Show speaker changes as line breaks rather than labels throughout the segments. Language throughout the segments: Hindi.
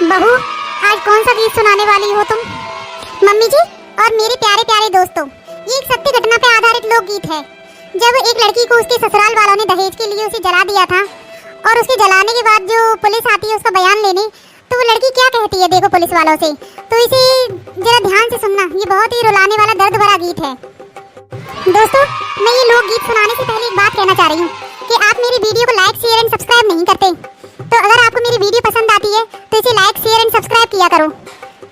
बहू, आज कौन सा गीत सुनाने वाली हो तुम? मम्मी जी और मेरे प्यारे प्यारे दोस्तों, ये एक सत्य घटना पे आधारित लोकगीत है। जब एक लड़की को उसके ससुराल वालों ने दहेज के लिए उसे जला दिया था और उसके जलाने के बाद जो पुलिस आती है उसका बयान लेने, तो वो लड़की क्या कहती है देखो पुलिस वालों से। तो इसे जरा ध्यान से सुनना, ये बहुत ही रुलाने वाला दर्द भरा गीत है। दोस्तों, मैं ये लोकगीत सुनाने से पहले एक बात कहना चाह रही हूँ कि आप मेरी वीडियो को लाइक, शेयर एंड सब्सक्राइब नहीं करते। तो अगर आपको मेरी वीडियो पसंद आती है तो इसे लाइक, शेयर एंड सब्सक्राइब किया करो।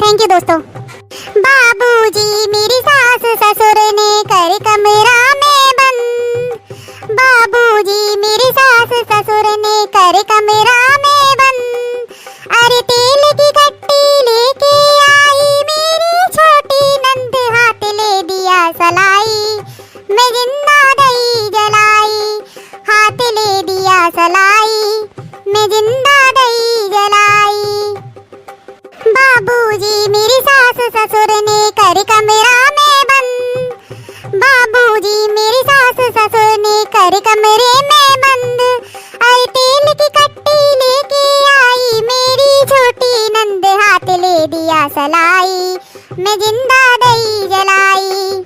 थैंक यू दोस्तों। बाबूजी मेरी सास ससुर ने कर कमरा में बंद, बाबूजी मेरी सास ससुर ने कर कमरा में बंद। अरे तेल की कट्टी लेके आई मेरी छोटी नंद, हाथ ले दिया सलाई, मैं जिंदा दही जलाई, हाथ ले दिया सलाई, मैं जिंदा दही जलाई। बाबूजी मेरी सास ससुर ने कर कमरा में बंद, बाबूजी मेरी सास ससुर ने कर कमरे में बंद। अरे तेल की कट्टी लेके आई मेरी छोटी नंद, हाथ ले दिया सलाई, मैं जिंदा दही जलाई।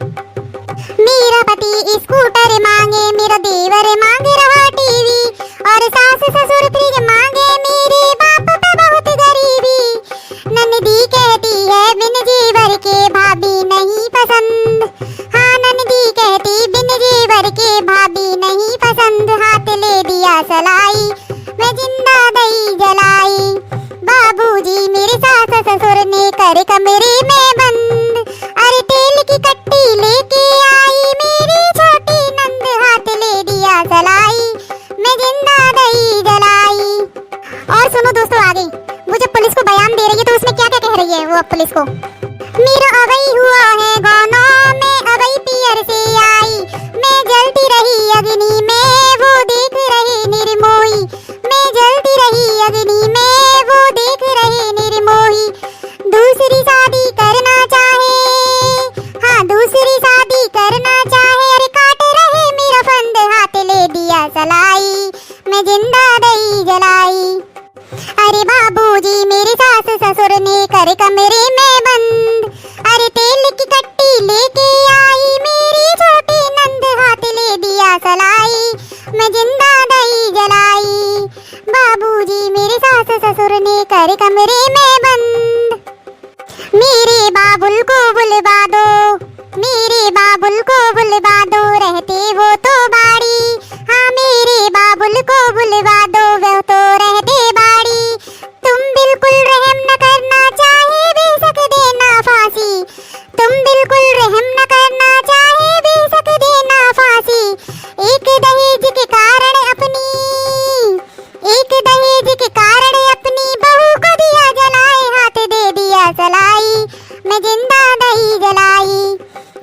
मेरा पति स्कूटर मांगे, मेरा देवर मांग रहा टीवी, और सास ससुर फ्रिज मांगे, मेरे बाप पे बहुत गरीबी। ननदी कहती है बिन जेवर के भाभी नहीं पसंद, हाँ ननदी कहती बिन जेवर के भाभी नहीं पसंद। हाथ ले दिया सलाई, मैं जिंदा दही जलाई। बाबूजी मेरे सास ससुर ने कर कमरे में बंद, अरे तेल की कट्टी लेके आई मेरी छोटी नंद, हाथ ले दिया सलाई, मैं जिंदा दही जलाई। और सुनो दोस्तों आगे, वो जब पुलिस को बयान दे रही है तो उसमें क्या क्या कह रही है वो अब पुलिस को। मेरा अगई हुआ है गानों में, अगई पियर से आई, मैं जलती रही अग्नि में, वो देख रहे निर्मोही, मैं जलती रही अग्नि में, वो देख रहे निर्मोही। दूसरी शादी करना चाहे, हाँ दूसरी शादी करना चाहे, अरे काट रहे मेरा फंद, हाथ ले दिया सलाई, मैं जिंदा दही जलाई। अरे बाबूजी मेरे सास ससुर ने कर कमरे में बंद, अरे तेल की कट्टी लेके आई मेरी छोटी नंद, हाथ ले दिया सलाई, मैं जिंदा दही जलाई। बाबूजी मेरे सास ससुर ने कर कमरे में बंद। मेरे बाबुल को बुलवा दो, मेरे बाबुल को बुलवा दो, रहते वो तो बाड़ी, हाँ मेरे बाबुल को बुलवा दो, वह तो रहते बाड़ी। तुम बिल्कुल रहम न करना, चाहे बेशक देना फांसी, तुम बिल्कुल रहम न करना, चाहे बेशक देना फांसी। एक दहेज के कारण अपनी, एक दहेज के कारण अपनी बहू को दिया जलाए, हाथ दे दिया सलाई, मैं जिंदा दही जलाई।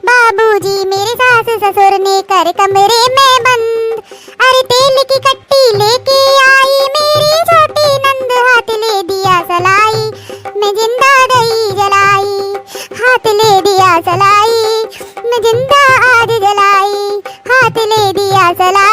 बाबूजी मेरे सास ससुर ने कर कमरे में बंद, अरे तेल की कट्टी लेके आई मेरी छोटी नंद, हाथ ले दिया सलाई, मैं जिंदा दही जलाई, हाथ ले दिया सलाई, मैं जिंदा आज जलाई, हाथ ले दिया सलाई।